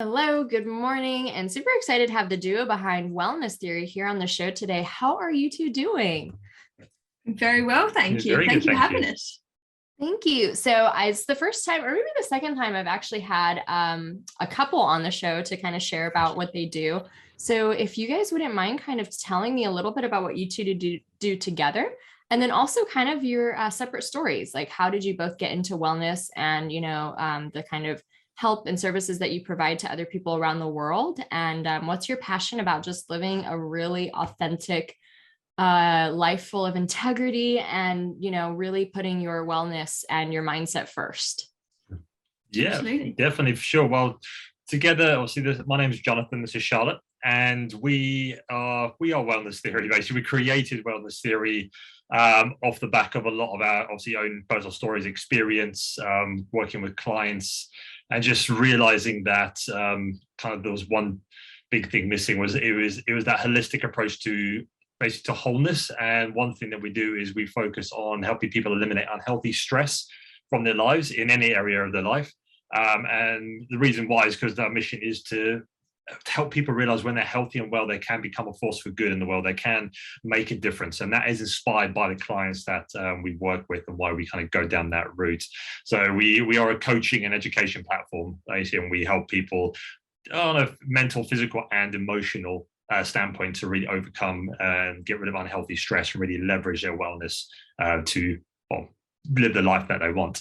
Hello, good morning, and super excited to have the duo behind Wellness Theory here on the show today. How are you two doing? Very well, thank you. Very Thank good, you for thank having you. us. Thank you. So it's the first time, or maybe the second time, I've actually had a couple on the show to kind of share about what they do. So if you guys wouldn't mind kind of telling me a little bit about what you two do together, and then also kind of your separate stories, like how did you both get into wellness and, the kind of help and services that you provide to other people around the world, and what's your passion about just living a really authentic life full of integrity and, really putting your wellness and your mindset first. Yeah, Absolutely. definitely, for sure. Well, together, obviously, my name is Jonathan, this is Charlotte, and we are Wellness Theory. Basically, we created Wellness Theory off the back of a lot of our obviously own personal stories, experience, working with clients, and just realizing that kind of there was one big thing missing. Was that holistic approach to basically to wholeness. And one thing that we do is we focus on helping people eliminate unhealthy stress from their lives in any area of their life. And the reason why is because our mission is to help people realize when they're healthy and well, they can become a force for good in the world. They can make a difference. And that is inspired by the clients that we work with and why we kind of go down that route. So we are a coaching and education platform, basically, and we help people on a mental, physical, and emotional standpoint to really overcome and get rid of unhealthy stress and really leverage their wellness to live the life that they want.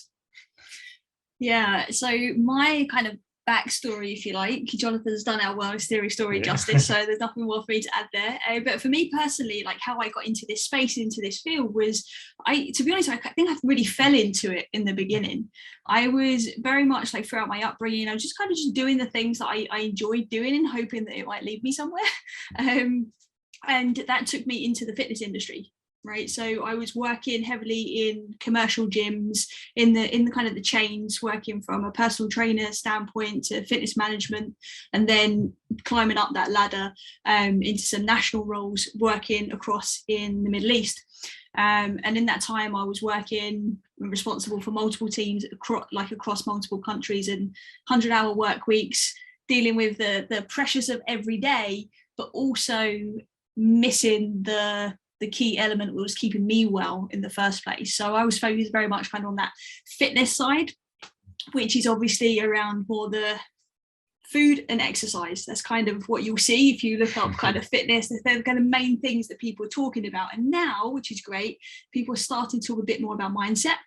Yeah, so my kind of backstory, if you like, Jonathan's done our Wellness Theory story justice, so there's nothing more for me to add there. But for me personally, like how I got into this space, into this field was, to be honest, I think I really fell into it in the beginning. I was very much like throughout my upbringing, I was just kind of just doing the things that I enjoyed doing and hoping that it might lead me somewhere. And that took me into the fitness industry. Right, so I was working heavily in commercial gyms, in the kind of the chains, working from a personal trainer standpoint to fitness management, and then climbing up that ladder into some national roles, working across in the Middle East. And in that time, I was working responsible for multiple teams across multiple countries and 100-hour work weeks, dealing with the pressures of every day, but also missing the key element was keeping me well in the first place. So I was focused very much kind of on that fitness side, which is obviously around more the food and exercise. That's kind of what you'll see if you look up kind of fitness. They're kind of main things that people are talking about. And now, which is great, people are starting to talk a bit more about mindset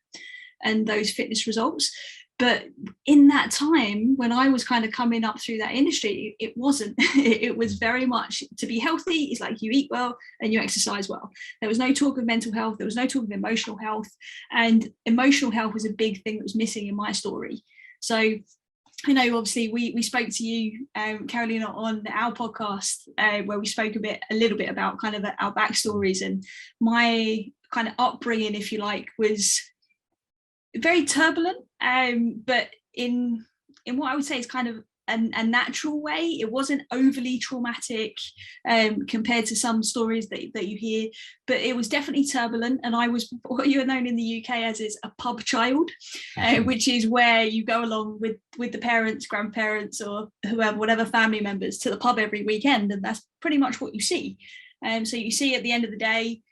and those fitness results. But in that time, when I was kind of coming up through that industry, it wasn't. It was very much to be healthy is like you eat well and you exercise well. There was no talk of mental health. There was no talk of emotional health. And emotional health was a big thing that was missing in my story. So, I know, obviously, we spoke to you, Karolina, on our podcast where we spoke a little bit about kind of our backstories, and my kind of upbringing, if you like, was very turbulent, but in what I would say is kind of a natural way. It wasn't overly traumatic compared to some stories that you hear, but it was definitely turbulent. And I was what you are known in the UK as is a pub child, which is where you go along with the parents, grandparents, or whoever, whatever family members, to the pub every weekend, and that's pretty much what you see. So you see at the end of the day,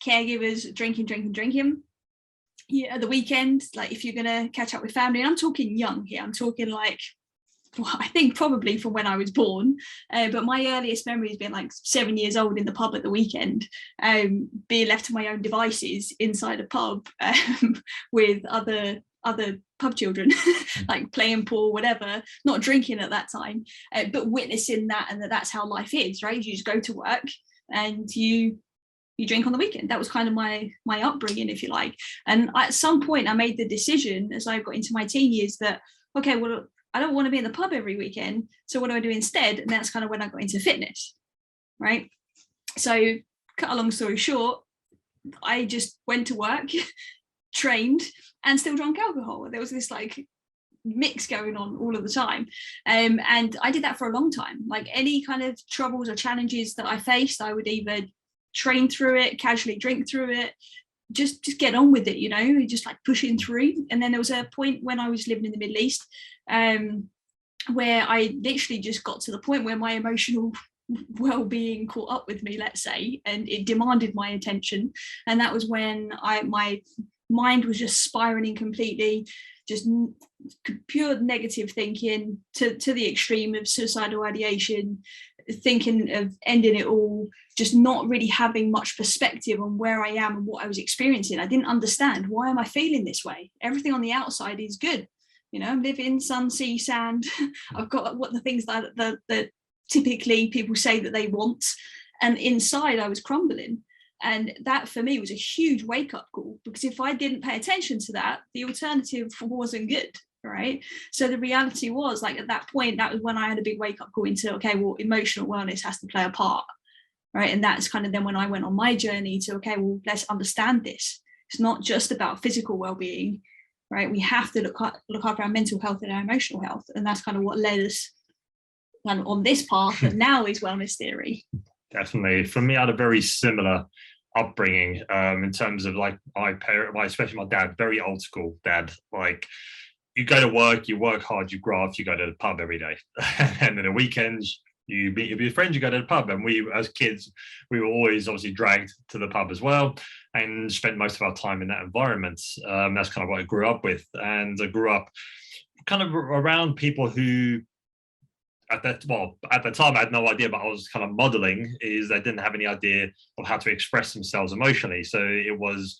caregivers drinking. Yeah, the weekend, like if you're gonna catch up with family, and I'm talking young here, I'm talking like, well, I think probably from when I was born, but my earliest memory has been like 7 years old in the pub at the weekend, being left to my own devices inside a pub with other pub children, like playing pool, whatever, not drinking at that time, but witnessing that, and that's how life is, right? You just go to work and you drink on the weekend. That was kind of my upbringing, if you like. And at some point I made the decision as I got into my teen years that, okay, well, I don't want to be in the pub every weekend. So what do I do instead? And that's kind of when I got into fitness, right? So cut a long story short, I just went to work, trained, and still drank alcohol. There was this like mix going on all of the time. And I did that for a long time. Like any kind of troubles or challenges that I faced, I would either train through it, casually drink through it, just get on with it, just like pushing through. And then there was a point when I was living in the Middle East, where I literally just got to the point where my emotional well-being caught up with me, let's say, and it demanded my attention. And that was when my mind was just spiraling completely, just pure negative thinking to the extreme of suicidal ideation, thinking of ending it all, just not really having much perspective on where I am and what I was experiencing. I didn't understand, why am I feeling this way? Everything on the outside is good. You know, I'm living sun, sea, sand. I've got what the things that typically people say that they want. And inside I was crumbling. And that for me was a huge wake up call, because if I didn't pay attention to that, the alternative wasn't good. Right. So the reality was, like, at that point, that was when I had a big wake up call into, okay, well, emotional wellness has to play a part. Right. And that's kind of then when I went on my journey to, okay, well, let's understand this. It's not just about physical well-being. Right. We have to look after our mental health and our emotional health. And that's kind of what led us on this path that now is wellness theory. Definitely. For me, I had a very similar upbringing in terms of, like, my parent, especially my dad, very old school dad. Like, you go to work, you work hard, you graft, you go to the pub every day. And then the weekends, you meet your friends, you go to the pub. And we, as kids, we were always obviously dragged to the pub as well, and spent most of our time in that environment. That's kind of what I grew up with. And I grew up kind of around people who, at the time I had no idea, but I was kind of modeling, is they didn't have any idea of how to express themselves emotionally. So it was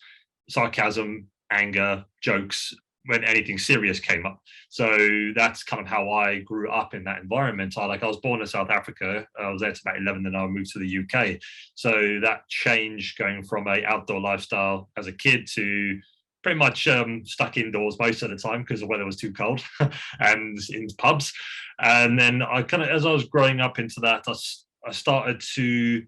sarcasm, anger, jokes when anything serious came up. So that's kind of how I grew up in that environment. I was born in South Africa. I was there to about 11, then I moved to the UK. So that change, going from a outdoor lifestyle as a kid to pretty much stuck indoors most of the time because the weather was too cold, and in pubs. And then I kind of, as I was growing up into that, I started to,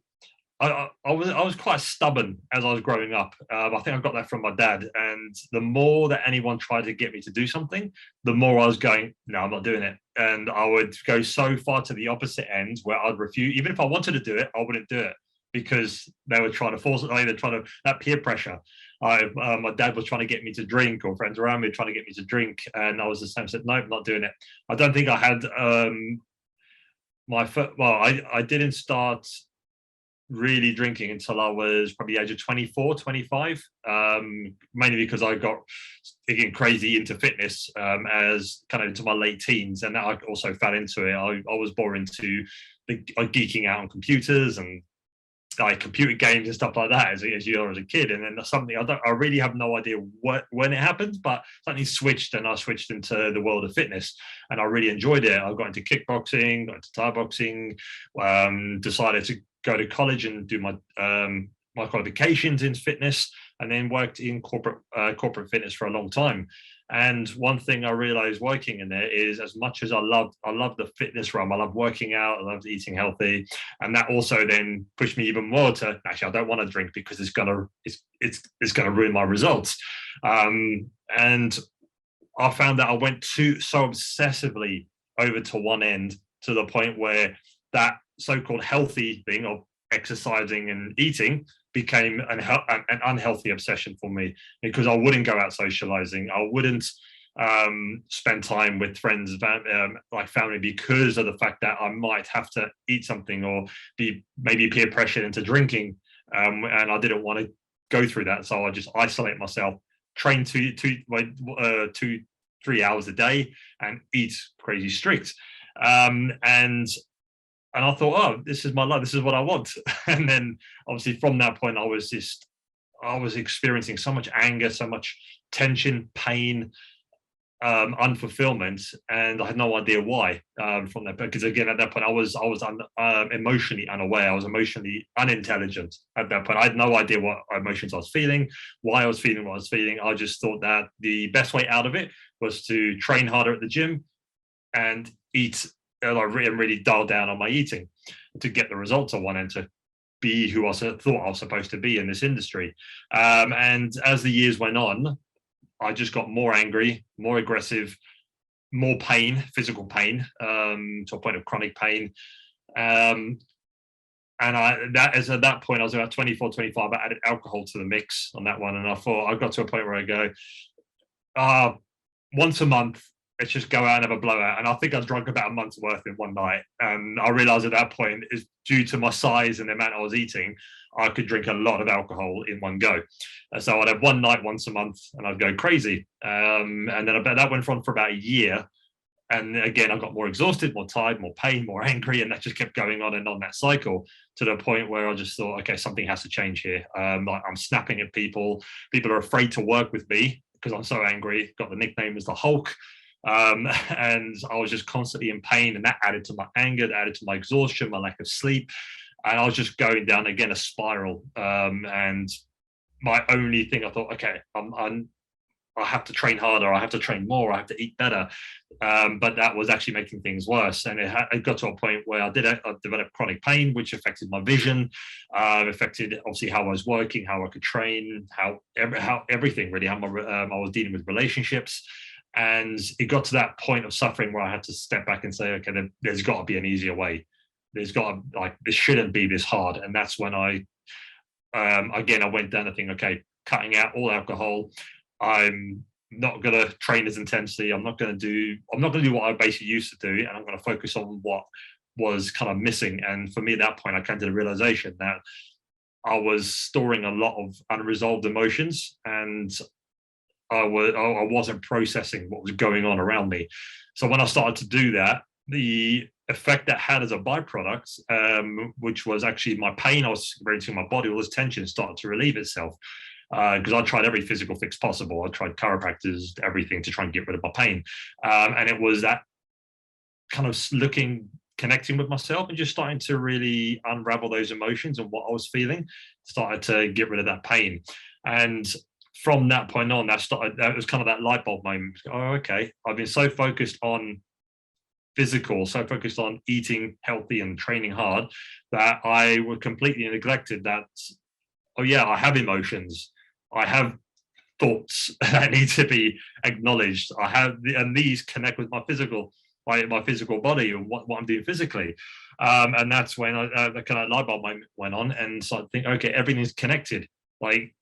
I was quite stubborn as I was growing up. I think I got that from my dad. And the more that anyone tried to get me to do something, the more I was going, no, I'm not doing it. And I would go so far to the opposite end where I'd refuse. Even if I wanted to do it, I wouldn't do it, because they were trying to force it. They're trying to, that peer pressure. My dad was trying to get me to drink, or friends around me trying to get me to drink, and I was the same. Said, no, not doing it. I don't think I had I didn't start really drinking until I was probably the age of 24, 25, mainly because I got getting crazy into fitness as kind of into my late teens, and that I also fell into it. I was more into geeking out on computers and like computer games and stuff like that as you are as a kid. And then something I really have no idea when it happened, but something switched, and I switched into the world of fitness, and I really enjoyed it. I got into kickboxing, got into Thai boxing, decided to go to college and do my my qualifications in fitness, and then worked in corporate fitness for a long time. And one thing I realized working in there is, as much as I love the fitness realm, I love working out, I love eating healthy, and that also then pushed me even more to, actually, I don't want to drink because it's gonna ruin my results. And I found that I went so obsessively over to one end, to the point where that so-called healthy thing of exercising and eating became an unhealthy obsession for me, because I wouldn't go out socializing. I wouldn't spend time with friends, like family, because of the fact that I might have to eat something or be maybe peer pressured into drinking. And I didn't want to go through that. So I just isolate myself, train 2-3 hours a day, and eat crazy strict. And I thought, oh, this is my life. This is what I want. And then obviously from that point, I was experiencing so much anger, so much tension, pain, unfulfillment, and I had no idea why from that. Because again, at that point, I was emotionally unaware. I was emotionally unintelligent at that point. I had no idea what emotions I was feeling, why I was feeling what I was feeling. I just thought that the best way out of it was to train harder at the gym and eat. And I really dialed down on my eating to get the results I wanted, to be who I thought I was supposed to be in this industry. And as the years went on, I just got more angry, more aggressive, more pain, physical pain, to a point of chronic pain. And at that point, I was about 24, 25, I added alcohol to the mix on that one. And I thought, I got to a point where I go, once a month, let's just go out and have a blowout. And I think I drunk about a month's worth in one night. And I realized at that point, is due to my size and the amount I was eating, I could drink a lot of alcohol in one go. So I'd have one night once a month and I'd go crazy. And then that went on for about a year. And again, I got more exhausted, more tired, more pain, more angry. And that just kept going on and on, that cycle, to the point where I just thought, okay, something has to change here. Like, I'm snapping at people. People are afraid to work with me because I'm so angry. Got the nickname as the Hulk. And I was just constantly in pain, and that added to my anger, that added to my exhaustion, my lack of sleep, and I was just going down again a spiral. And my only thing, I thought, okay, I have to train harder, I have to train more, I have to eat better, but that was actually making things worse. And it got to a point where I developed chronic pain, which affected my vision, affected obviously how I was working, how I could train, how everything really, how I was dealing with relationships. And it got to that point of suffering where I had to step back and say, okay, there's got to be an easier way. There's got to, like, this shouldn't be this hard. And that's when I went down the thing, okay, cutting out all alcohol. I'm not going to train as intensely. I'm not going to do what I basically used to do. And I'm going to focus on what was kind of missing. And for me, at that point, I came to the realization that I was storing a lot of unresolved emotions, and I wasn't processing what was going on around me. So when I started to do that, the effect that had as a byproduct, which was actually my pain I was experiencing in my body, all this tension started to relieve itself. Because I tried every physical fix possible. I tried chiropractors, everything, to try and get rid of my pain. And it was that kind of connecting with myself and just starting to really unravel those emotions and what I was feeling, started to get rid of that pain. And from that point on, that was kind of that light bulb moment. Oh, okay, I've been so focused on physical, so focused on eating healthy and training hard, that I was completely neglected that, oh yeah, I have emotions, I have thoughts that need to be acknowledged. And these connect with my physical body and what I'm doing physically. And that's when the kind of light bulb moment went on, and so I think, okay, everything's connected. Like,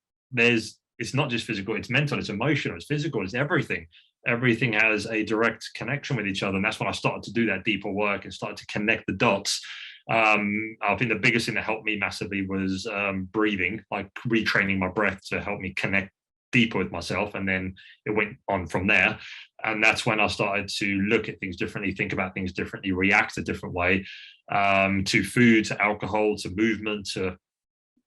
it's not just physical, it's mental, it's emotional, it's physical, it's everything. Everything has a direct connection with each other. And that's when I started to do that deeper work and started to connect the dots. I think the biggest thing that helped me massively was breathing, like retraining my breath to help me connect deeper with myself. And then it went on from there. And that's when I started to look at things differently, think about things differently, react a different way, to food, to alcohol, to movement, to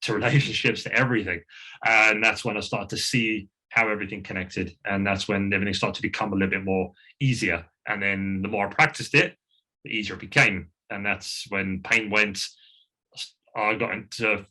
relationships, to everything. And that's when I started to see how everything connected. And that's when everything started to become a little bit more easier. And then the more I practiced it, the easier it became. And that's when pain went. I got into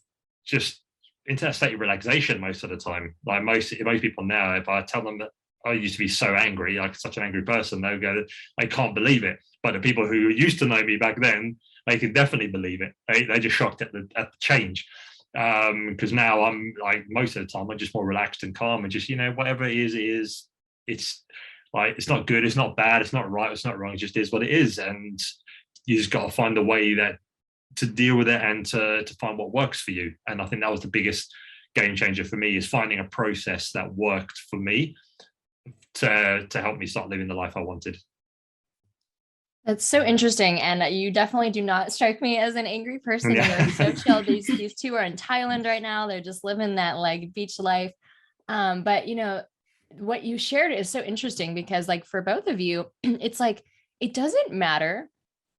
that state of relaxation most of the time. Like most people now, if I tell them that I used to be so angry, like such an angry person, they'll go, they can't believe it. But the people who used to know me back then, they can definitely believe it. They're just shocked at the change. Because now I'm, like, most of the time I'm just more relaxed and calm, and just, whatever it is. It's like, it's not good, it's not bad, it's not right, it's not wrong, it just is what it is. And you just got to find a way to deal with it and to find what works for you. And I think that was the biggest game changer for me, is finding a process that worked for me to help me start living the life I wanted. That's so interesting. And you definitely do not strike me as an angry person. Yeah. You're so chill. These two are in Thailand right now. They're just living that, like, beach life. But what you shared is so interesting, because, like, for both of you, it's like, it doesn't matter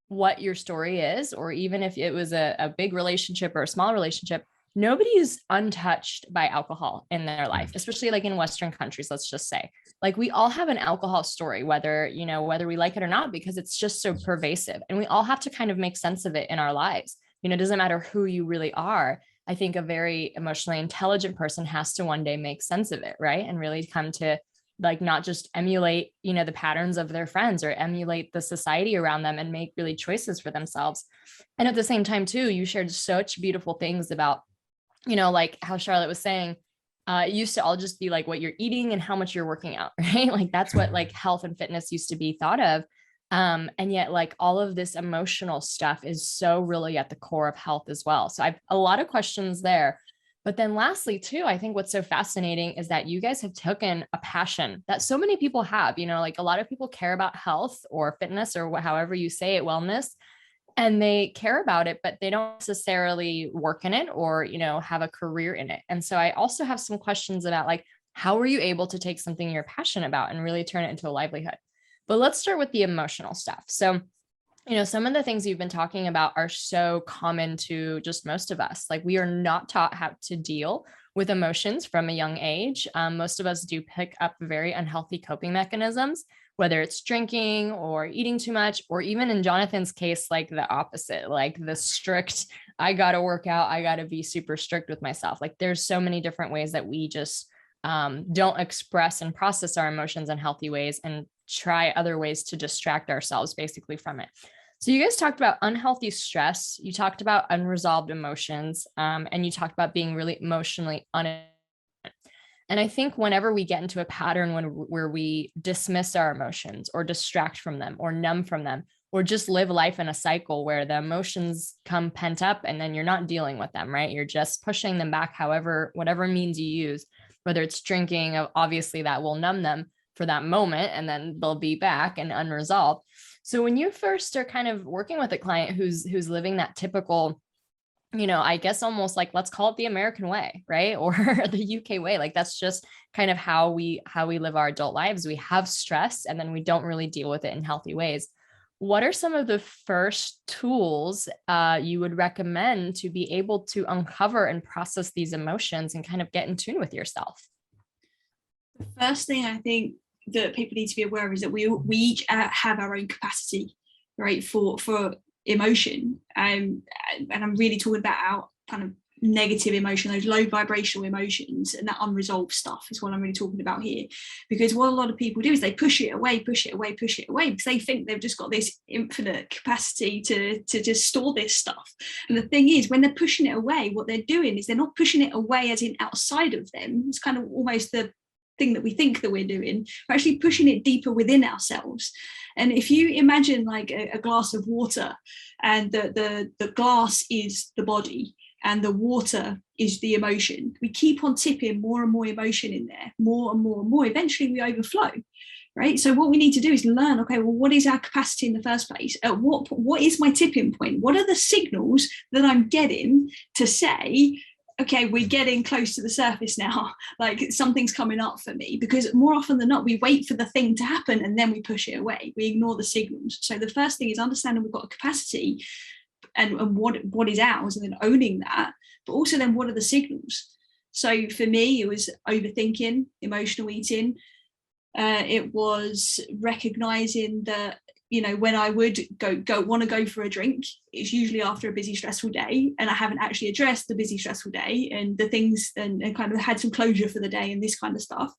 what your story is, or even if it was a big relationship or a small relationship, nobody is untouched by alcohol in their life, especially like in Western countries. Let's just say, like, we all have an alcohol story, whether we like it or not, because it's just so pervasive, and we all have to kind of make sense of it in our lives. It doesn't matter who you really are. I think a very emotionally intelligent person has to one day make sense of it, right? And really come to, like, not just emulate, the patterns of their friends or emulate the society around them, and make really choices for themselves. And at the same time too, you shared such beautiful things about, like how Charlotte was saying, it used to all just be like what you're eating and how much you're working out, right? Like, that's what, like, health and fitness used to be thought of. And yet, like, all of this emotional stuff is so really at the core of health as well. So I've a lot of questions there. But then lastly, too, I think what's so fascinating is that you guys have taken a passion that so many people have, like a lot of people care about health or fitness or however you say it, wellness, and they care about it, but they don't necessarily work in it or, have a career in it. And so I also have some questions about like, how are you able to take something you're passionate about and really turn it into a livelihood? But let's start with the emotional stuff. So some of the things you've been talking about are so common to just most of us. Like we are not taught how to deal with emotions from a young age. Most of us do pick up very unhealthy coping mechanisms, whether it's drinking or eating too much, or even in Jonathan's case, like the opposite, like the strict, I got to work out, I got to be super strict with myself. Like there's so many different ways that we just don't express and process our emotions in healthy ways and try other ways to distract ourselves basically from it. So you guys talked about unhealthy stress, you talked about unresolved emotions, and you talked about being really emotionally unavailable. And I think whenever we get into a pattern where we dismiss our emotions or distract from them or numb from them, or just live life in a cycle where the emotions come pent up and then you're not dealing with them, right? You're just pushing them back, whatever means you use, whether it's drinking, obviously that will numb them for that moment and then they'll be back and unresolved. So when you first are kind of working with a client who's living that typical, I guess almost like, let's call it the American way, right? Or the UK way. Like that's just kind of how we live our adult lives. We have stress and then we don't really deal with it in healthy ways. What are some of the first tools you would recommend to be able to uncover and process these emotions and kind of get in tune with yourself? The first thing I think that people need to be aware of is that we each have our own capacity, right, for emotion, and I'm really talking about our kind of negative emotion, those low vibrational emotions, and that unresolved stuff is what I'm really talking about here. Because what a lot of people do is they push it away because they think they've just got this infinite capacity to just store this stuff. And the thing is, when they're pushing it away, what they're doing is they're not pushing it away as in outside of them. It's kind of almost the thing that we think that we're doing. We're actually pushing it deeper within ourselves. And if you imagine like a glass of water, and the glass is the body and the water is the emotion, we keep on tipping more and more emotion in there, more and more and more. Eventually we overflow, right? So what we need to do is learn, okay, well, what is our capacity in the first place? What is my tipping point? What are the signals that I'm getting to say, okay, we're getting close to the surface now, like something's coming up for me? Because more often than not, we wait for the thing to happen and then we push it away. We ignore the signals. So the first thing is understanding we've got a capacity and what is ours, and then owning that, but also then what are the signals? So for me, it was overthinking, emotional eating. It was recognizing that, when I would want to go for a drink, it's usually after a busy, stressful day, and I haven't actually addressed the busy, stressful day and the things and kind of had some closure for the day and this kind of stuff.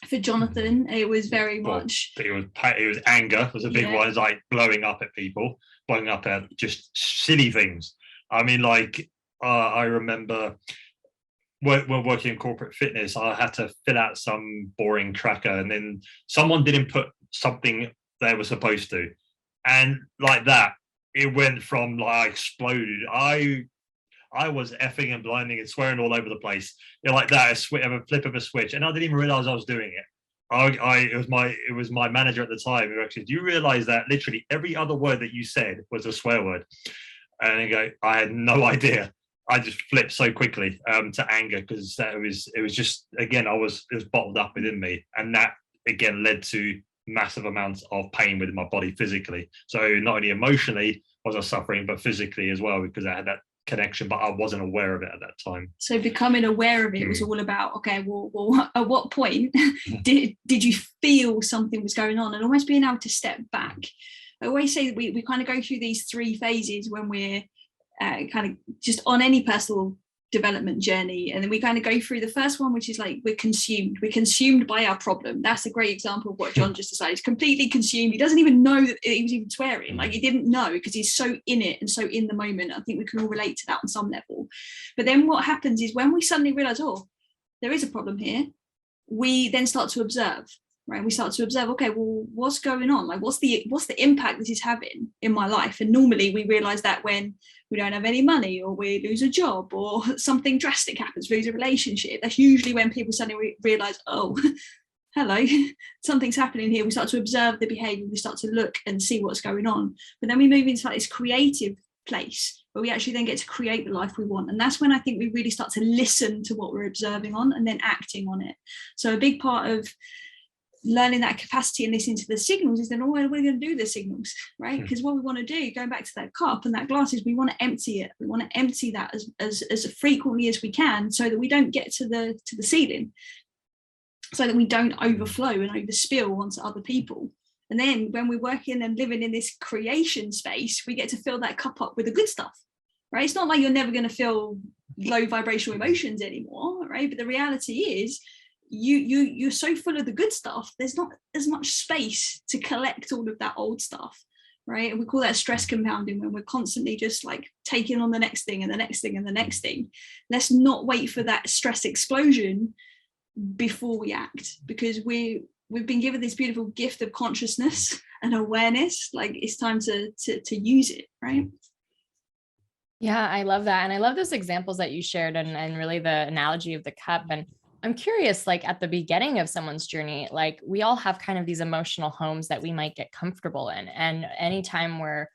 For Jonathan, it was very much. It was anger was a big one. It's like blowing up at people, blowing up at just silly things. I mean, like I remember when working in corporate fitness, I had to fill out some boring tracker, and then someone didn't put something they were supposed to, and like that, it went from like exploded. I was effing and blinding and swearing all over the place. Like that, a flip of a switch, and I didn't even realize I was doing it. It was my manager at the time who actually, do you realize that literally every other word that you said was a swear word? And I had no idea. I just flipped so quickly to anger, because it was just, again, it was bottled up within me, and that again led to massive amounts of pain within my body physically. So not only emotionally was I suffering, but physically as well, because I had that connection, but I wasn't aware of it at that time. So becoming aware of it was all about, okay, well at what point did you feel something was going on, and almost being able to step back. I always say that we kind of go through these three phases when we're kind of just on any personal development journey, and then we kind of go through the first one, which is like we're consumed by our problem. That's a great example of what John just decided. He's completely consumed. He doesn't even know that he was even swearing. Like, he didn't know, because he's so in it and so in the moment. I think we can all relate to that on some level. But then what happens is when we suddenly realize, oh, there is a problem here, we then start to observe, right? We start to observe, okay, well, what's going on? Like, what's the impact this is having in my life? And normally we realize that when we don't have any money, or we lose a job, or something drastic happens, we lose a relationship. That's usually when people suddenly realize, oh, hello, something's happening here. We start to observe the behavior, we start to look and see what's going on. But then we move into like this creative place where we actually then get to create the life we want. And that's when I think we really start to listen to what we're observing on and then acting on it. So a big part of learning that capacity and listening to the signals is then, oh, we're going to do the signals, right? Because what we want to do, going back to that cup and that glass, is we want to empty it. We want to empty that as frequently as we can, so that we don't get to the ceiling, so that we don't overflow and overspill onto other people. And then when we're working and living in this creation space, we get to fill that cup up with the good stuff, right? It's not like you're never going to feel low vibrational emotions anymore, right? But the reality is you're so full of the good stuff, there's not as much space to collect all of that old stuff, right? And we call that stress compounding, when we're constantly just like taking on the next thing and the next thing and the next thing. Let's not wait for that stress explosion before we act, because we've been given this beautiful gift of consciousness and awareness. Like, it's time to use it, right? Yeah, I love that. And I love those examples that you shared, and really the analogy of the cup. And I'm curious, like at the beginning of someone's journey, like we all have kind of these emotional homes that we might get comfortable in. And anytime we're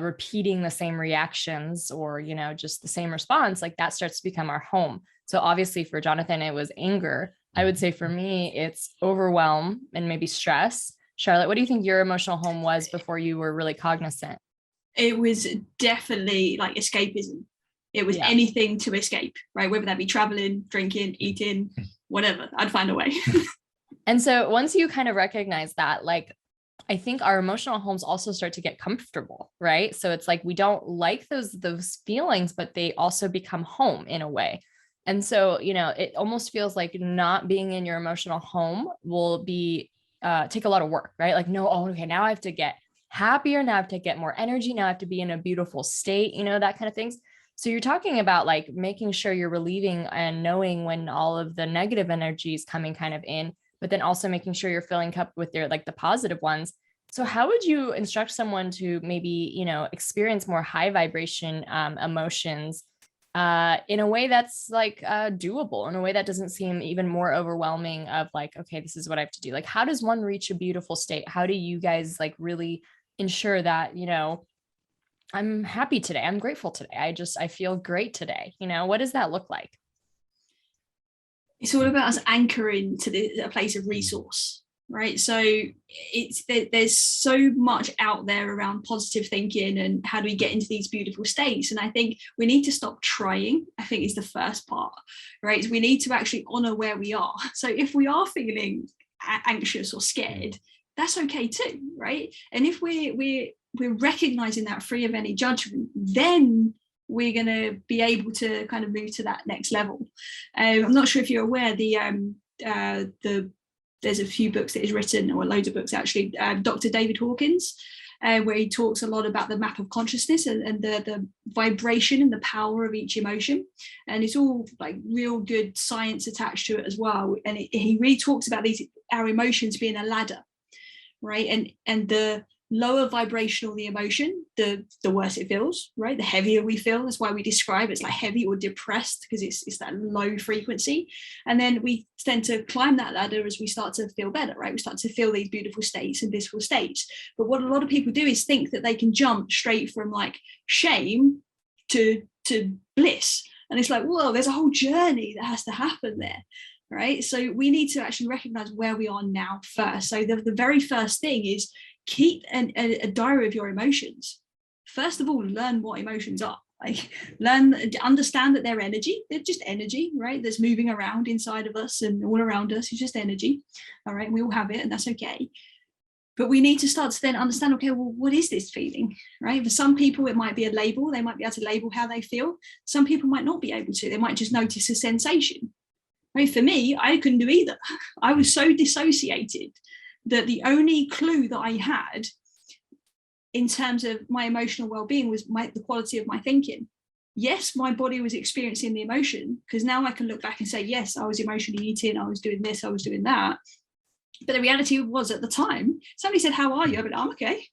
repeating the same reactions, or, you know, just the same response, like that starts to become our home. So obviously for Jonathan, it was anger. I would say for me, it's overwhelm and maybe stress. Charlotte, what do you think your emotional home was before you were really cognizant? It was definitely like escapism. It was anything to escape, right? Whether that be traveling, drinking, eating, whatever, I'd find a way. And so once you kind of recognize that, like, I think our emotional homes also start to get comfortable, right? So it's like, we don't like those feelings, but they also become home in a way. And so, you know, it almost feels like not being in your emotional home will be, take a lot of work, right? Like, no, oh, okay, now I have to get happier. Now I have to get more energy. Now I have to be in a beautiful state, you know, that kind of things. So you're talking about like making sure you're relieving and knowing when all of the negative energy is coming kind of in, but then also making sure you're filling up with their, like the positive ones. So how would you instruct someone to maybe, you know, experience more high vibration emotions in a way that's like doable, in a way that doesn't seem even more overwhelming of like, okay, this is what I have to do. Like, how does one reach a beautiful state? How do you guys like really ensure that, you know, I'm happy today, I'm grateful today, I feel great today? You know, what does that look like? It's all about us anchoring to a place of resource, right? So there's so much out there around positive thinking and how do we get into these beautiful states. And I think we need to stop trying, I think, is the first part, right? So we need to actually honor where we are. So if we are feeling anxious or scared, that's okay too, right? And if we're recognizing that free of any judgment, then we're going to be able to kind of move to that next level. I'm not sure if you're aware, there's a few books that he's written, or loads of books actually, Dr. David Hawkins, where he talks a lot about the map of consciousness and the vibration and the power of each emotion. And it's all like real good science attached to it as well. And he really talks about our emotions being a ladder, right? And the lower vibrational the emotion, the worse it feels, right? The heavier we feel. That's why we describe it's like heavy or depressed, because it's that low frequency. And then we tend to climb that ladder as we start to feel better, right? We start to feel these beautiful states and blissful states. But what a lot of people do is think that they can jump straight from like shame to bliss. And it's like, whoa, there's a whole journey that has to happen there. Right. So we need to actually recognize where we are now first. So the very first thing is keep a diary of your emotions. First of all, learn what emotions are. Like, understand that they're energy. They're just energy, right? That's moving around inside of us and all around us. It's just energy. All right. We all have it, and that's okay. But we need to start to then understand, okay, well, what is this feeling, right? For some people, it might be a label. They might be able to label how they feel. Some people might not be able to. They might just notice a sensation. Right? For me, I couldn't do either. I was so dissociated that the only clue that I had in terms of my emotional well-being was the quality of my thinking. Yes, my body was experiencing the emotion, because now I can look back and say, yes, I was emotionally eating, I was doing this, I was doing that. But the reality was, at the time, somebody said, "How are you?" I went, "I'm okay."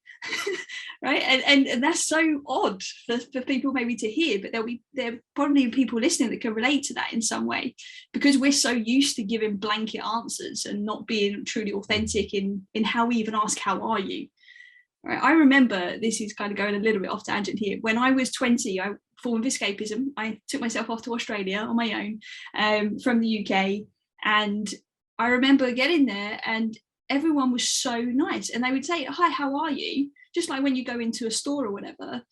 Right. And that's so odd for people maybe to hear, but there probably people listening that can relate to that in some way, because we're so used to giving blanket answers and not being truly authentic in how we even ask, "How are you?" Right. I remember, this is kind of going a little bit off tangent here, when I was 20, I form of escapism, I took myself off to Australia on my own, from the UK, and I remember getting there and everyone was so nice, and they would say, "Hi, how are you?" Just like when you go into a store or whatever.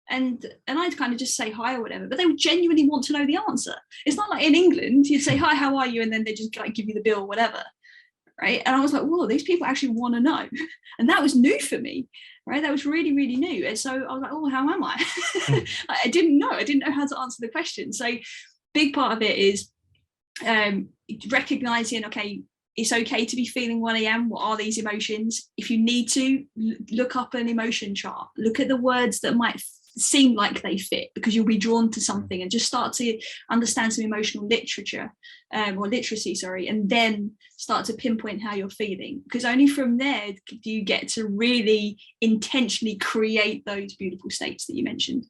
And I'd kind of just say hi or whatever, but they would genuinely want to know the answer. It's not like in England, you'd say, "Hi, how are you?" and then they just like give you the bill or whatever. Right. And I was like, whoa, these people actually want to know. And that was new for me. Right. That was really, really new. And so I was like, oh, how am I? I didn't know how to answer the question. So big part of it is recognizing, okay, it's okay to be feeling 1 a.m. What are these emotions? If you need to, look up an emotion chart, look at the words that might seem like they fit, because you'll be drawn to something, and just start to understand some emotional literature, or literacy, sorry, and then start to pinpoint how you're feeling, because only from there do you get to really intentionally create those beautiful states that you mentioned.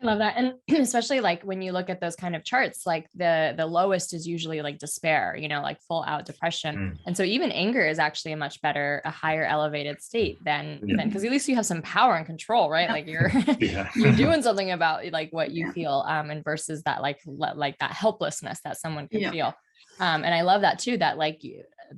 I love that. And especially like when you look at those kind of charts, like the lowest is usually like despair, like full out depression. And so even anger is actually a higher elevated state than because at least you have some power and control, right? Like you're you're doing something about like what you feel, and versus that like that helplessness that someone can feel. And I love that too, that like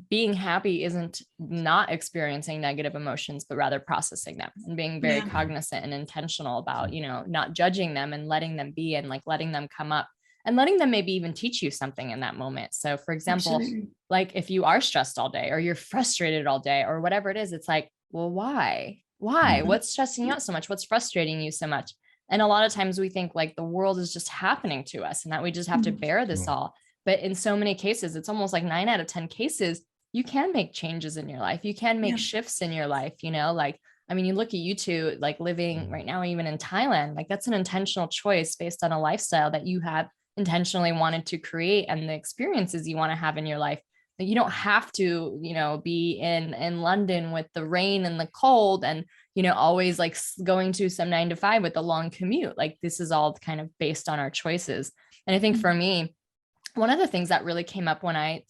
being happy isn't not experiencing negative emotions, but rather processing them and being very cognizant and intentional about, not judging them and letting them be, and like letting them come up and letting them maybe even teach you something in that moment. So for example, like if you are stressed all day or you're frustrated all day or whatever it is, it's like, well, why? What's stressing you out so much? What's frustrating you so much? And a lot of times we think like the world is just happening to us and that we just have to bear this all. But in so many cases, it's almost like 9 out of 10 cases, you can make changes in your life. You can make shifts in your life, like, I mean, you look at you two, like living right now, even in Thailand, like that's an intentional choice based on a lifestyle that you have intentionally wanted to create and the experiences you want to have in your life. Like, you don't have to, be in London with the rain and the cold and, always like going to some 9 to 5 with a long commute. Like this is all kind of based on our choices. And I think for me, one of the things that really came up when I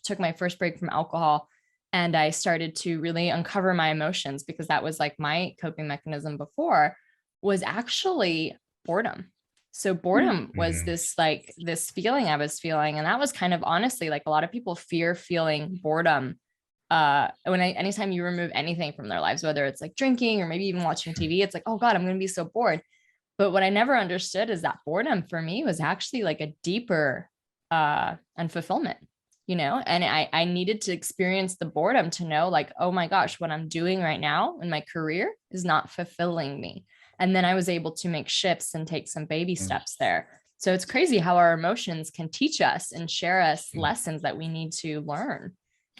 took my first break from alcohol and I started to really uncover my emotions, because that was like my coping mechanism before, was actually boredom. So boredom was this feeling I was feeling. And that was kind of honestly, like a lot of people fear feeling boredom. Anytime you remove anything from their lives, whether it's like drinking or maybe even watching TV, it's like, oh God, I'm going to be so bored. But what I never understood is that boredom for me was actually like a deeper and fulfillment, and I needed to experience the boredom to know like, oh my gosh, what I'm doing right now in my career is not fulfilling me. And then I was able to make shifts and take some baby steps there. So it's crazy how our emotions can teach us and share us lessons that we need to learn.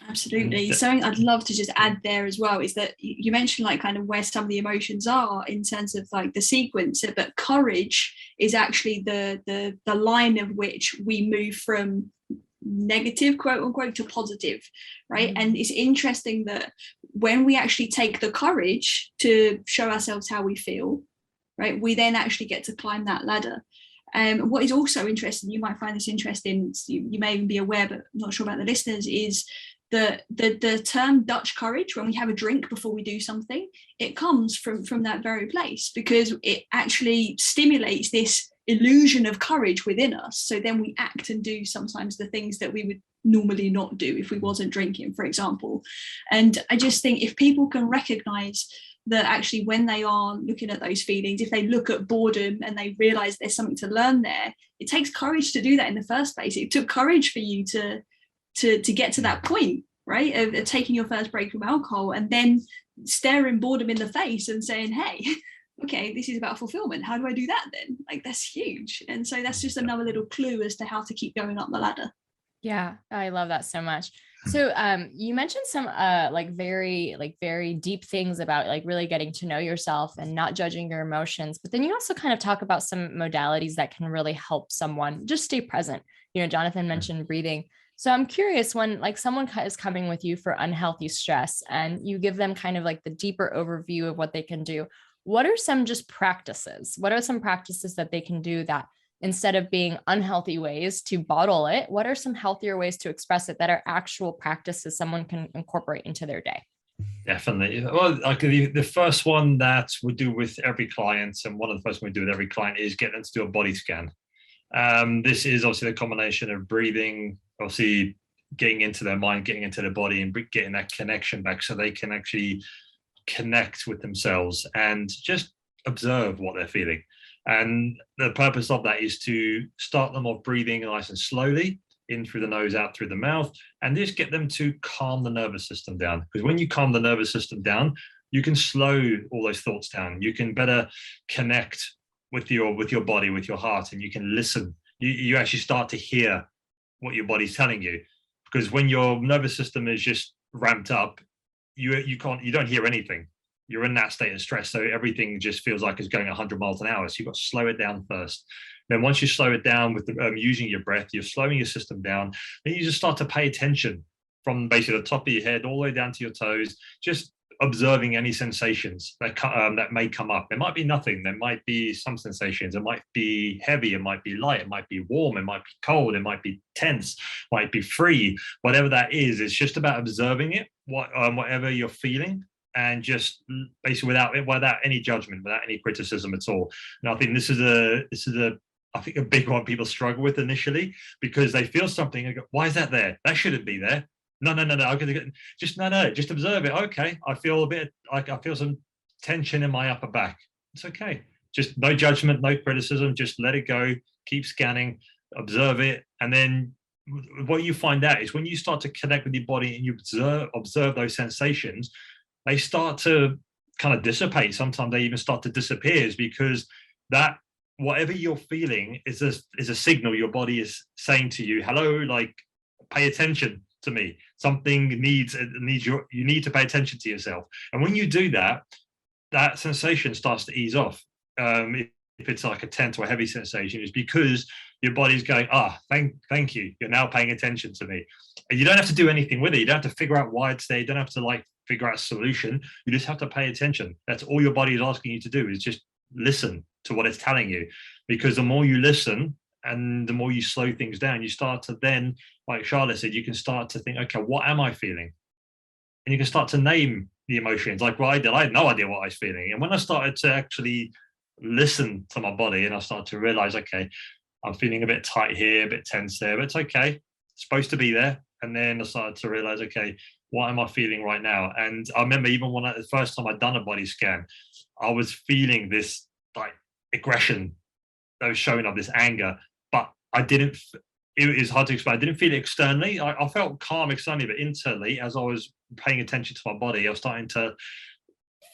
Absolutely. Something I'd love to just add there as well is that you mentioned like kind of where some of the emotions are in terms of like the sequence, but courage is actually the line of which we move from negative, quote unquote, to positive, right? And it's interesting that when we actually take the courage to show ourselves how we feel, right, we then actually get to climb that ladder. What is also interesting, you might find this interesting, you may even be aware, but I'm not sure about the listeners, is the term Dutch courage, when we have a drink before we do something, it comes from that very place, because it actually stimulates this illusion of courage within us. So then we act and do sometimes the things that we would normally not do if we wasn't drinking, for example. And I just think if people can recognize that actually when they are looking at those feelings, if they look at boredom and they realize there's something to learn there, it takes courage to do that in the first place. It took courage for you to get to that point, right, of taking your first break from alcohol and then staring boredom in the face and saying, hey, okay, this is about fulfillment. How do I do that then? Like, that's huge. And so that's just another little clue as to how to keep going up the ladder. Yeah, I love that so much. So you mentioned some very deep things about like really getting to know yourself and not judging your emotions. But then you also kind of talk about some modalities that can really help someone just stay present. Jonathan mentioned breathing. So I'm curious, when like someone is coming with you for unhealthy stress and you give them kind of like the deeper overview of what they can do, what are some just practices? What are some practices that they can do that instead of being unhealthy ways to bottle it, what are some healthier ways to express it that are actual practices someone can incorporate into their day? Definitely. Well, like the first one that we do with every client, and one of the first one we do with every client, is get them to do a body scan. This is obviously the combination of breathing, obviously getting into their mind, getting into their body, and getting that connection back so they can actually connect with themselves and just observe what they're feeling. And the purpose of that is to start them off breathing nice and slowly, in through the nose, out through the mouth, and just get them to calm the nervous system down. Because when you calm the nervous system down, you can slow all those thoughts down. You can better connect with your body, with your heart, and you can listen. You actually start to hear what your body's telling you. Because when your nervous system is just ramped up, you don't hear anything. You're in that state of stress, so everything just feels like it's going 100 miles an hour. So you've got to slow it down first. Then once you slow it down with using your breath, you're slowing your system down. Then you just start to pay attention from basically the top of your head all the way down to your toes, just observing any sensations that may come up. There might be nothing. There might be some sensations. It might be heavy. It might be light. It might be warm. It might be cold. It might be tense. It might be free. Whatever that is, it's just about observing it. Whatever you're feeling, and just basically without any judgment, without any criticism at all. And I think this is a big one people struggle with initially, because they feel something and go, why is that there? That shouldn't be there. No. I'm gonna get just observe it. Okay, I feel some tension in my upper back. It's okay. Just no judgment, no criticism. Just let it go. Keep scanning, observe it, and then what you find out is when you start to connect with your body and you observe those sensations, they start to kind of dissipate. Sometimes they even start to disappear, because that whatever you're feeling is a signal your body is saying to you, hello, like, pay attention to me. Something needs you need to pay attention to yourself. And when you do that, that sensation starts to ease off. If it's like a tense or heavy sensation, it's because your body's going, thank you. You're now paying attention to me. And you don't have to do anything with it. You don't have to figure out why it's there. You don't have to figure out a solution. You just have to pay attention. That's all your body is asking you to do, is just listen to what it's telling you. Because the more you listen and the more you slow things down, you start to then, like Charlotte said, you can start to think, okay, what am I feeling? And you can start to name the emotions. Like what I did, I had no idea what I was feeling. And when I started to actually listen to my body, and I started to realize, okay, I'm feeling a bit tight here, a bit tense there, but it's okay. It's supposed to be there. And then I started to realize, okay, what am I feeling right now? And I remember even the first time I'd done a body scan, I was feeling this like aggression that was showing up, this anger, but I didn't, it is hard to explain. I didn't feel it externally. I felt calm externally, but internally, as I was paying attention to my body, I was starting to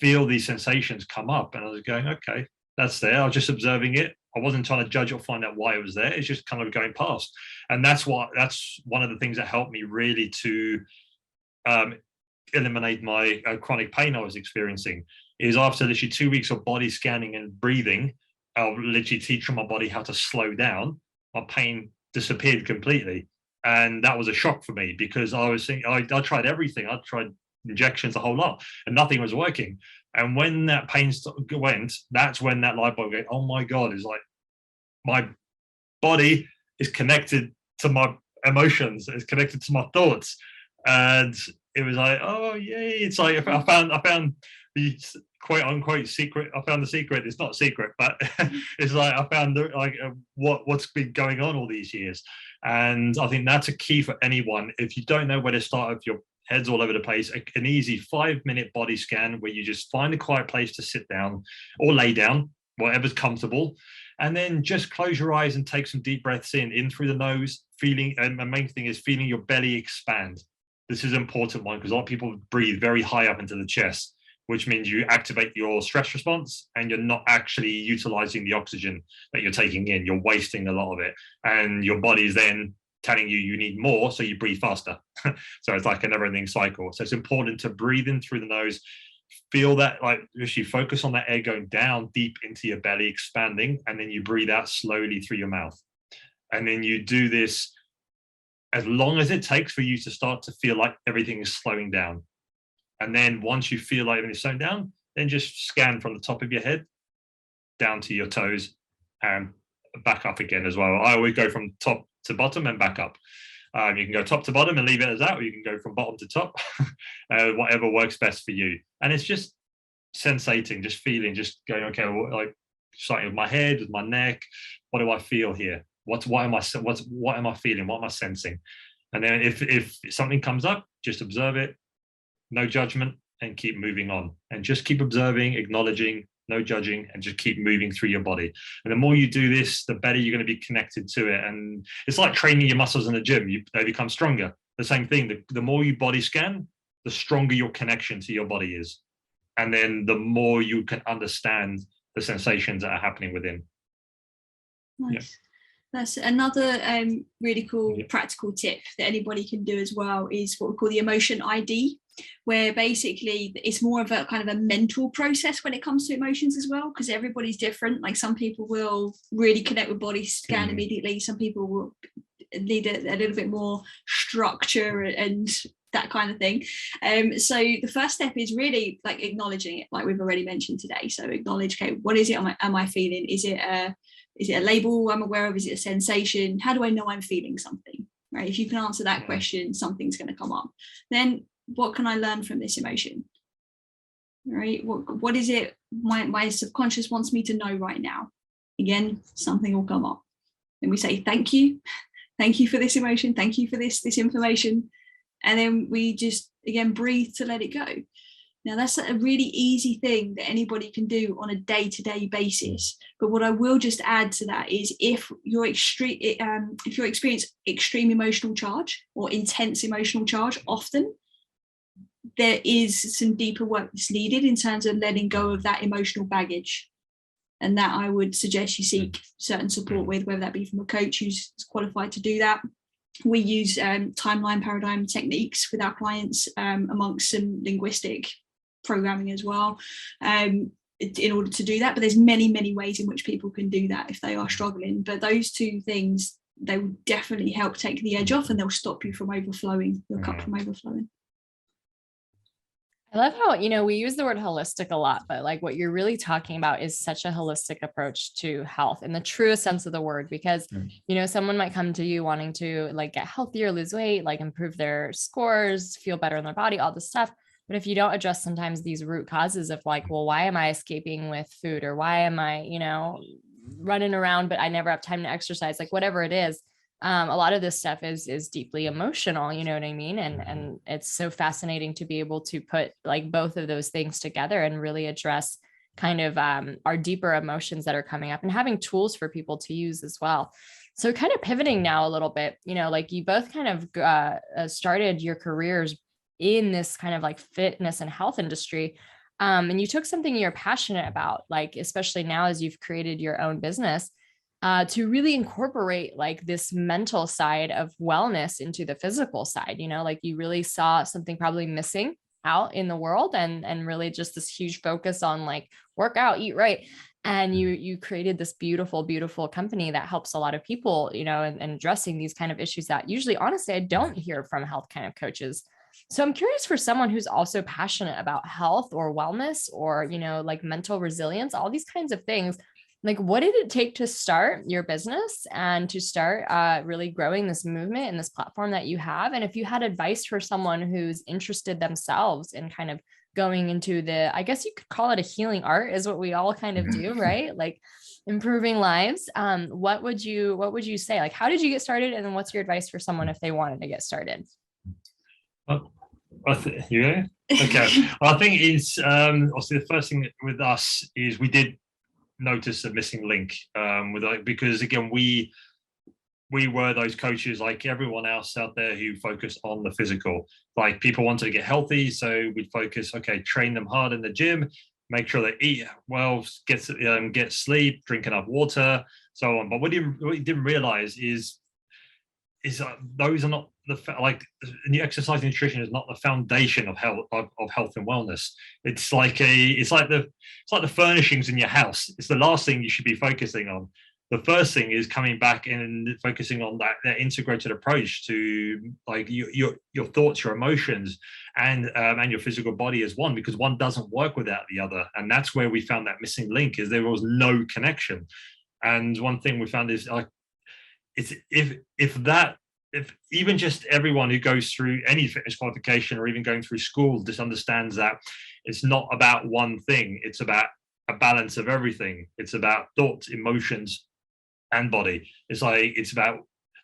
feel these sensations come up, and I was going, okay, that's there. I was just observing it. I wasn't trying to judge or find out why it was there. It's just kind of going past. And that's one of the things that helped me really to eliminate my chronic pain I was experiencing. Is after literally 2 weeks of body scanning and breathing, I'll literally teach my body how to slow down. My pain disappeared completely. And that was a shock for me, because I was thinking, I tried everything. I tried injections, a whole lot, and nothing was working. And when that pain went, that's when that light bulb went, oh my God, it's like my body is connected to my emotions, it's connected to my thoughts. And it was like, oh yay. It's like I found the quote unquote secret. I found the secret. It's not secret, but it's like I found what's been going on all these years. And I think that's a key for anyone. If you don't know where to start, if your head's all over the place, an easy 5-minute body scan where you just find a quiet place to sit down or lay down, whatever's comfortable, and then just close your eyes and take some deep breaths in through the nose, feeling, and the main thing is feeling your belly expand. This is an important one, because a lot of people breathe very high up into the chest, which means you activate your stress response and you're not actually utilizing the oxygen that you're taking in. You're wasting a lot of it, and your body is then telling you need more, so you breathe faster. So it's like a never-ending cycle. So it's important to breathe in through the nose, feel that, like, actually focus on that air going down deep into your belly, expanding, and then you breathe out slowly through your mouth. And then you do this as long as it takes for you to start to feel like everything is slowing down. And then once you feel like everything's slowing down, then just scan from the top of your head down to your toes and back up again as well. I always go from top to bottom and back up. You can go top to bottom and leave it as that, or you can go from bottom to top, whatever works best for you. And it's just sensating, just feeling, just going, okay, well, like starting with my head, with my neck. What do I feel here? What am I feeling? What am I sensing? And then if something comes up, just observe it, no judgment, and keep moving on. And just keep observing, acknowledging, no judging, and just keep moving through your body. And the more you do this, the better you're going to be connected to it. And it's like training your muscles in the gym. They become stronger. The same thing. The more you body scan, the stronger your connection to your body is. And then the more you can understand the sensations that are happening within. Nice. Yeah. That's another really cool practical tip that anybody can do as well, is what we call the emotion ID, where basically it's more of a kind of a mental process when it comes to emotions as well, because everybody's different. Like some people will really connect with body scan immediately. Some people will need a little bit more structure and that kind of thing. So the first step is really like acknowledging it, like we've already mentioned today. So acknowledge, okay, what is it am I feeling? Is it a label I'm aware of? Is it a sensation? How do I know I'm feeling something? Right? If you can answer that question, something's going to come up. Then what can I learn from this emotion? Right? What is it my subconscious wants me to know right now? Again, something will come up. And we say, thank you for this emotion. Thank you for this information. And then we just, again, breathe to let it go. Now, that's a really easy thing that anybody can do on a day-to-day basis. But what I will just add to that is if you experience extreme emotional charge or intense emotional charge, often there is some deeper work that's needed in terms of letting go of that emotional baggage. And that I would suggest you seek certain support with, whether that be from a coach who's qualified to do that. We use timeline paradigm techniques with our clients, amongst some linguistic programming as well, in order to do that. But there's many ways in which people can do that if they are struggling. But those two things, they will definitely help take the edge off, and they'll stop you from overflowing, your cup from overflowing. I love how, we use the word holistic a lot, but like what you're really talking about is such a holistic approach to health in the truest sense of the word, because, someone might come to you wanting to like get healthier, lose weight, like improve their scores, feel better in their body, all this stuff. But if you don't address sometimes these root causes of like, well, why am I escaping with food, or why am I, running around, but I never have time to exercise, like whatever it is. A lot of this stuff is deeply emotional, you know what I mean? And it's so fascinating to be able to put like both of those things together and really address kind of our deeper emotions that are coming up, and having tools for people to use as well. So kind of pivoting now a little bit, like you both kind of started your careers in this kind of like fitness and health industry. And you took something you're passionate about, like, especially now as you've created your own business, to really incorporate like this mental side of wellness into the physical side, like you really saw something probably missing out in the world, and really just this huge focus on like work out, eat right. And you created this beautiful company that helps a lot of people, and addressing these kind of issues that usually, honestly, I don't hear from health kind of coaches. So I'm curious, for someone who's also passionate about health or wellness, or, like mental resilience, all these kinds of things, like, what did it take to start your business and to start really growing this movement and this platform that you have? And if you had advice for someone who's interested themselves in kind of going into I guess you could call it a healing art, is what we all kind of do, right? Like improving lives. What would you say? Like, how did you get started? And then what's your advice for someone if they wanted to get started? Okay. I think it's obviously the first thing with us is we did notice a missing link because again we were those coaches like everyone else out there who focus on the physical. Like people wanted to get healthy, so we'd focus, train them hard in the gym, make sure they eat well, get sleep, drink enough water, so on. But what we didn't realize is those are not the exercise and nutrition is not the foundation of health and wellness. It's like the furnishings in your house. It's the last thing you should be focusing on. the first thing is coming back and focusing on that integrated approach to like your thoughts, your emotions, and your physical body as one, because one doesn't work without the other. And that's where we found that missing link, is there was no connection. And one thing we found is like, it's if even just everyone who goes through any fitness qualification or even going through school just understands that it's not about one thing, it's about a balance of everything. It's about thoughts, emotions, and body. It's like, it's about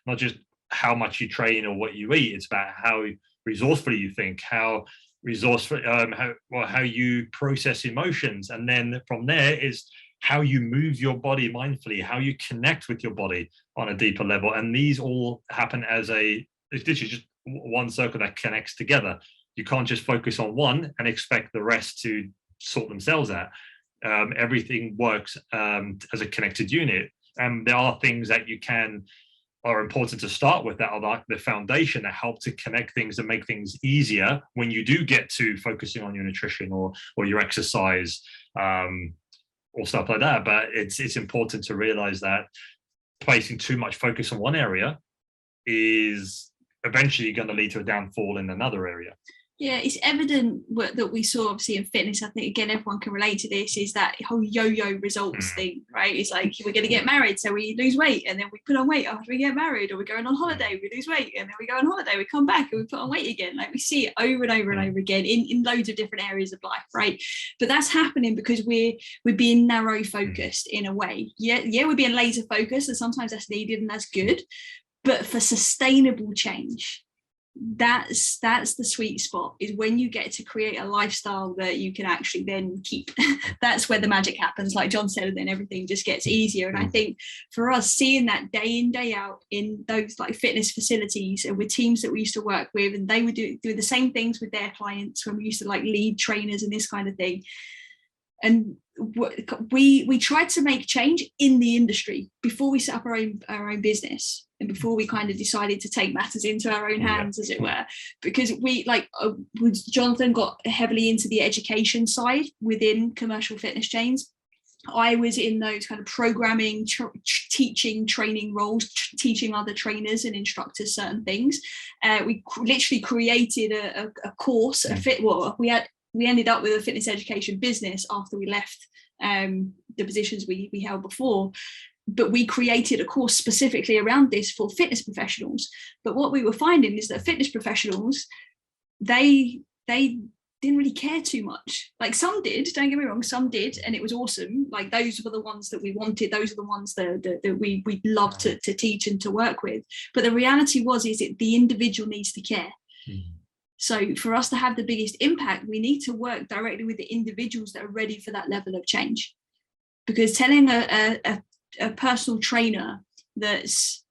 not just how much you train or what you eat, it's about how resourcefully you think, how resourceful, how you process emotions. And then from there is how you move your body mindfully, how you connect with your body on a deeper level. And these all happen as it's literally just one circle that connects together. You can't just focus on one and expect the rest to sort themselves out. Everything works as a connected unit. And there are things that are important to start with that are like the foundation that help to connect things and make things easier when you do get to focusing on your nutrition or your exercise, or stuff like that. But it's important to realize that placing too much focus on one area is eventually going to lead to a downfall in another area. Yeah, it's evident that we saw obviously in fitness. I think again everyone can relate to this, is that whole yo-yo results thing, right? It's like we're going to get married, so we lose weight, and then we put on weight after we get married, or we're going on holiday, we lose weight, and then we go on holiday, we come back and we put on weight again. Like we see it over and over and over again in loads of different areas of life, right? But that's happening because we're being narrow focused in a way. Yeah, we're being laser focused, and sometimes that's needed and that's good. But for sustainable change, that's the sweet spot, is when you get to create a lifestyle that you can actually then keep. That's where the magic happens, like John said, and then everything just gets easier. And I think for us, seeing that day in, day out in those like fitness facilities and with teams that we used to work with, and they would do the same things with their clients when we used to like lead trainers and this kind of thing. And we tried to make change in the industry before we set up our own business, and before we kind of decided to take matters into our own hands, as it were, because we Jonathan got heavily into the education side within commercial fitness chains. I was in those kind of programming, teaching, training roles, teaching other trainers and instructors certain things. We literally created a course, we ended up with a fitness education business after we left the positions we held before. But we created a course specifically around this for fitness professionals. But what we were finding is that fitness professionals, they didn't really care too much. Like some did, don't get me wrong, some did, and it was awesome. Like those were the ones that we wanted. Those are the ones that we loved to teach and to work with. But the reality is that the individual needs to care. So for us to have the biggest impact, we need to work directly with the individuals that are ready for that level of change. Because telling a personal trainer that's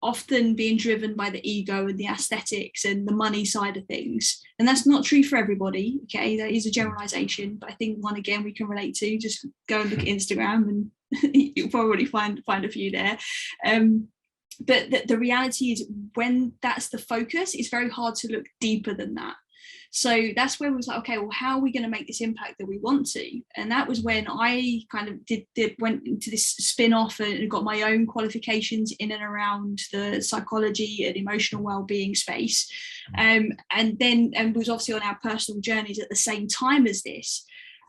often being driven by the ego and the aesthetics and the money side of things, and that's not true for everybody, okay, that is a generalization, but I think one again we can relate to. Just go and look at Instagram and you'll probably find a few there. But the reality is, when that's the focus, it's very hard to look deeper than that. So that's where we was like, okay, well, how are we going to make this impact that we want to? And that was when I kind of went into this spin-off and got my own qualifications in and around the psychology and emotional well-being space. And was obviously on our personal journeys at the same time as this.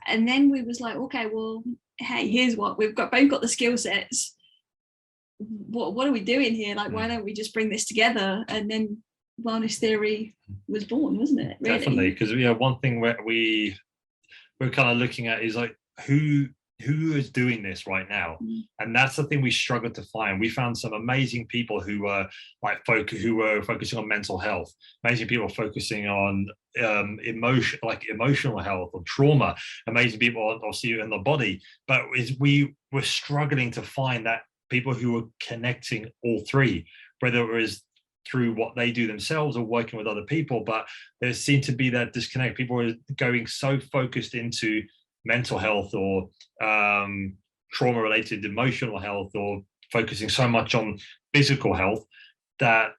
And then we was like, okay, well, hey, here's what we've both got the skill sets. What are we doing here? Like, why don't we just bring this together? And then Wellness Theory was born, wasn't it? Really? Definitely, because one thing where we're kind of looking at is like who is doing this right now, and that's the thing we struggled to find. We found some amazing people who were focusing on mental health, amazing people focusing on emotional health or trauma, amazing people obviously in the body, but we were struggling to find that people who were connecting all three, whether it was through what they do themselves or working with other people. But there seemed to be that disconnect. People were going so focused into mental health or trauma-related emotional health, or focusing so much on physical health, that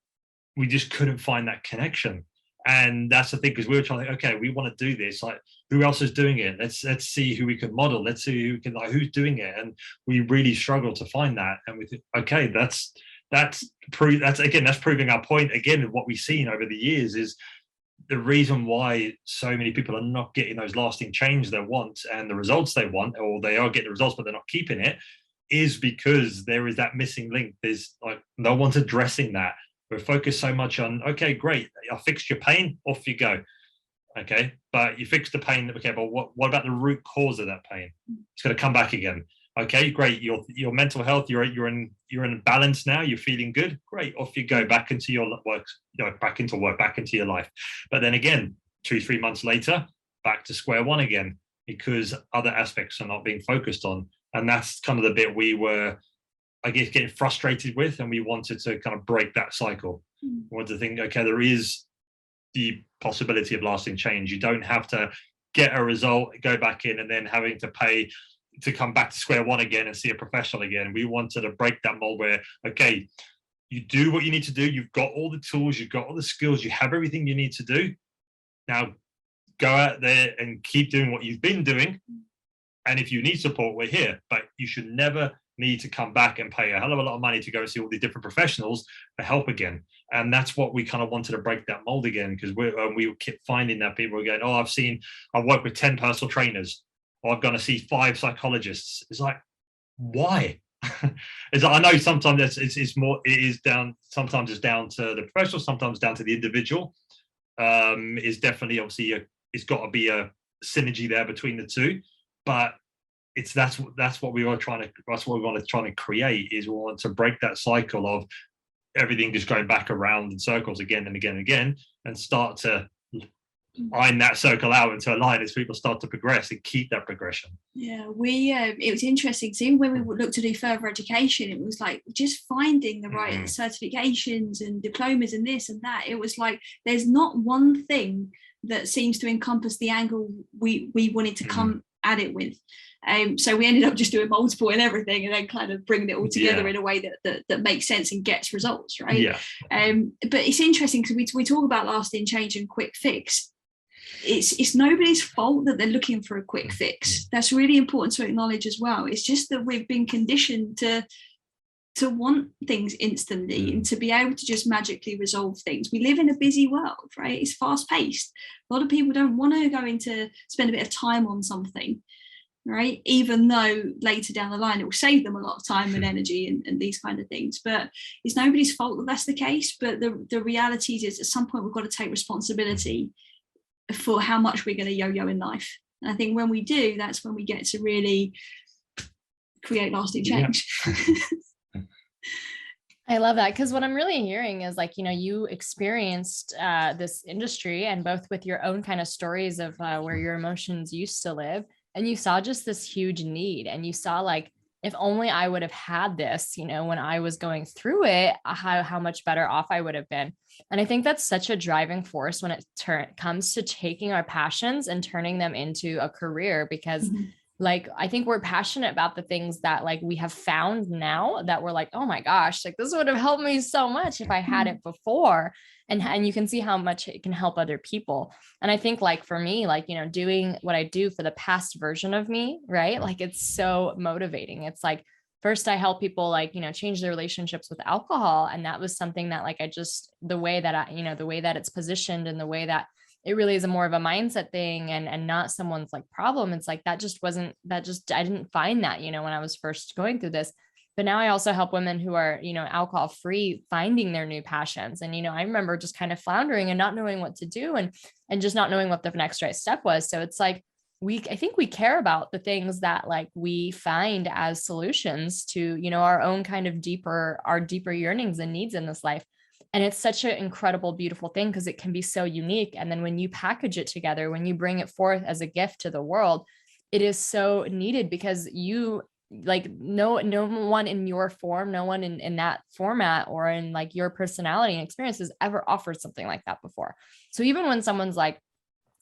we just couldn't find that connection. And that's the thing, because we were trying to think, okay, we want to do this, like who else is doing it? Let's see who we can model. Let's see who can, like, who's doing it. And we really struggled to find that. And we think, okay, that's proving our point again of what we've seen over the years is the reason why so many people are not getting those lasting change they want and the results they want, or they are getting the results but they're not keeping it, is because there is that missing link. There's like no one's addressing that. We're focused so much on, okay, great, I fixed your pain, off you go. Okay, but you fixed the pain. Okay, but what about the root cause of that pain? It's going to come back again. Okay, great. Your mental health, you're in balance now. You're feeling good. Great, off you go, back into your work, back into work, back into your life. But then again, 2-3 months later, back to square one again, because other aspects are not being focused on. And that's kind of the bit we were, I guess, getting frustrated with, and we wanted to kind of break that cycle. We wanted to think, okay, there is the possibility of lasting change. You don't have to get a result, go back in, and then having to pay to come back to square one again and see a professional again. We wanted to break that mold where, okay, you do what you need to do. You've got all the tools, you've got all the skills, you have everything you need to do. Now go out there and keep doing what you've been doing. And if you need support, we're here. But you should never need to come back and pay a hell of a lot of money to go and see all these different professionals for help again. And that's what we kind of wanted to break that mold again, because we kept finding that people were going, oh, I've worked with 10 personal trainers, or I've gone to see 5 psychologists. It's like, why? It's like, I know sometimes sometimes it's down to the professional, sometimes down to the individual. Is definitely, obviously, it's got to be a synergy there between the two. But that's what we want to create, is we want to break that cycle of everything just going back around in circles again and again and again, and start to iron that circle out into a line as people start to progress and keep that progression. Yeah, it was interesting. So even when we looked to do further education, it was like just finding the right certifications and diplomas and this and that. It was like there's not one thing that seems to encompass the angle we wanted to come at it with. So we ended up just doing multiple and everything, and then kind of bringing it all together in a way that makes sense and gets results, right? Yeah. But it's interesting because we talk about lasting change and quick fix. It's nobody's fault that they're looking for a quick fix. That's really important to acknowledge as well. It's just that we've been conditioned to want things instantly and to be able to just magically resolve things. We live in a busy world, right? It's fast paced. A lot of people don't want to go into spend a bit of time on something, right? Even though later down the line it will save them a lot of time and energy and these kind of things. But it's nobody's fault that that's the case. But the reality is at some point we've got to take responsibility for how much we're going to yo-yo in life. And I think when we do, that's when we get to really create lasting change. Yeah. I love that, because what I'm really hearing is like, you experienced this industry, and both with your own kind of stories of where your emotions used to live, and you saw just this huge need, and you saw like, if only I would have had this, when I was going through it, how much better off I would have been. And I think that's such a driving force when it comes to taking our passions and turning them into a career, because like, I think we're passionate about the things that like we have found now that we're like, oh my gosh, like this would have helped me so much if I had it before. And you can see how much it can help other people. And I think like for me, like, doing what I do for the past version of me, right? Like it's so motivating. It's like, first I help people like, change their relationships with alcohol. And that was something that like, the way that it's positioned and the way that it really is more of a mindset thing and not someone's like problem. It's like, I didn't find that, when I was first going through this. But now I also help women who are, alcohol free, finding their new passions. And, I remember just kind of floundering and not knowing what to do and just not knowing what the next right step was. So it's like, I think we care about the things that like we find as solutions to, our own kind of deeper yearnings and needs in this life. And it's such an incredible, beautiful thing because it can be so unique. And then when you package it together, when you bring it forth as a gift to the world, it is so needed because like no one in your form, no one in that format or in like your personality and experiences ever offered something like that before. So even when someone's like,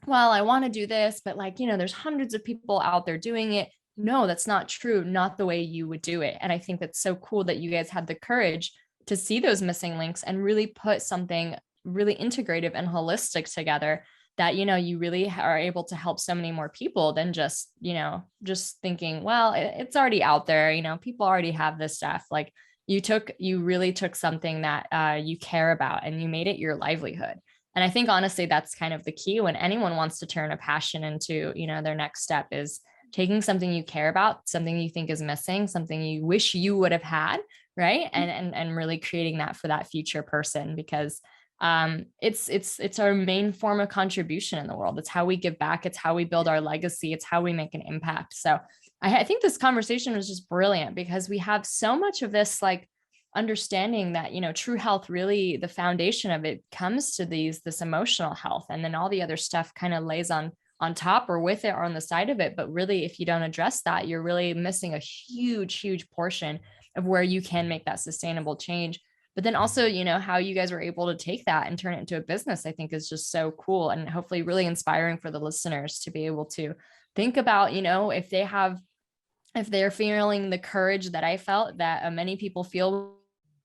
well, I want to do this, but like, there's hundreds of people out there doing it. No, that's not true. Not the way you would do it. And I think that's so cool that you guys had the courage to see those missing links and really put something really integrative and holistic together, that, you know, you really are able to help so many more people than just, you know, just thinking, well, it's already out there, you know, people already have this stuff. Like you really took something that you care about and you made it your livelihood. And I think honestly, that's kind of the key when anyone wants to turn a passion into, you know, their next step, is taking something you care about, something you think is missing, something you wish you would have had, right? And really creating that for that future person, because it's our main form of contribution in the world. It's how we give back. It's how we build our legacy. It's how we make an impact. So I think this conversation was just brilliant, because we have so much of this like understanding that, you know, true health, really the foundation of it comes to this emotional health, and then all the other stuff kind of lays on top or with it or on the side of it. But really, if you don't address that, you're really missing a huge portion of where you can make that sustainable change. But then also, you know, how you guys were able to take that and turn it into a business, I think is just so cool, and hopefully really inspiring for the listeners to be able to think about, you know, if they're feeling the courage that I felt, that many people feel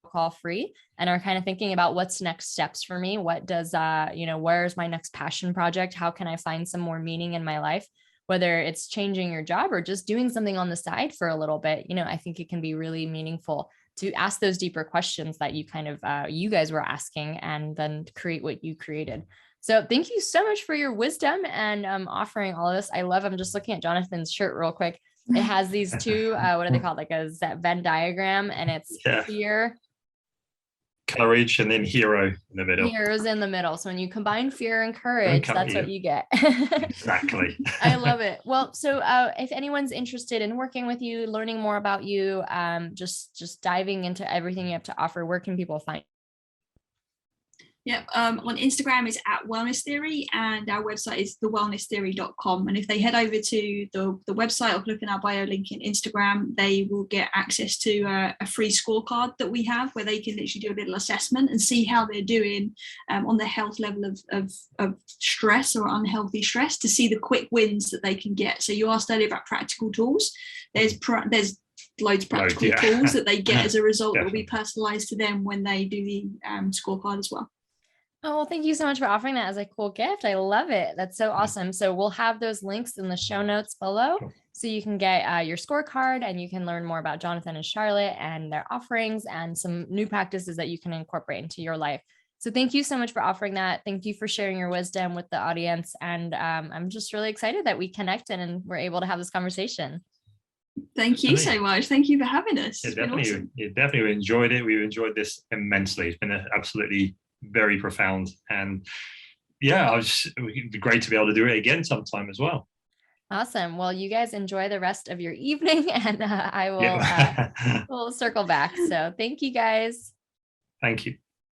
call free, and are kind of thinking about what's next steps for me. What does, you know, where's my next passion project? How can I find some more meaning in my life? Whether it's changing your job or just doing something on the side for a little bit, you know, I think it can be really meaningful to ask those deeper questions that you kind of, you guys were asking, and then create what you created. So thank you so much for your wisdom and offering all of this. I'm just looking at Jonathan's shirt real quick. It has these two, what are they called? Like a Venn diagram, and it's fear, courage, and then hero in the middle. Heroes in the middle. So when you combine fear and courage, that's what you get. Exactly. I love it. Well, so if anyone's interested in working with you, learning more about you, just diving into everything you have to offer, where can people find? Yeah, on Instagram is at Wellness Theory, and our website is thewellnesstheory.com. And if they head over to the website or click on our bio link in Instagram, they will get access to a free scorecard that we have, where they can literally do a little assessment and see how they're doing on the health level of stress or unhealthy stress, to see the quick wins that they can get. So you asked earlier about practical tools. There's loads of practical tools that they get as a result that will be personalized to them when they do the scorecard as well. Oh, well, thank you so much for offering that as a cool gift. I love it. That's so awesome. So we'll have those links in the show notes below, so you can get your scorecard, and you can learn more about Jonathan and Charlotte and their offerings and some new practices that you can incorporate into your life. So thank you so much for offering that. Thank you for sharing your wisdom with the audience. And I'm just really excited that we connected and we're able to have this conversation. Thank you so much. Thank you for having us. Definitely enjoyed it. We've enjoyed this immensely. It's been absolutely very profound, and it'd be great to be able to do it again sometime as well. Awesome. Well, you guys enjoy the rest of your evening, and I will we'll circle back. So thank you guys. Thank you.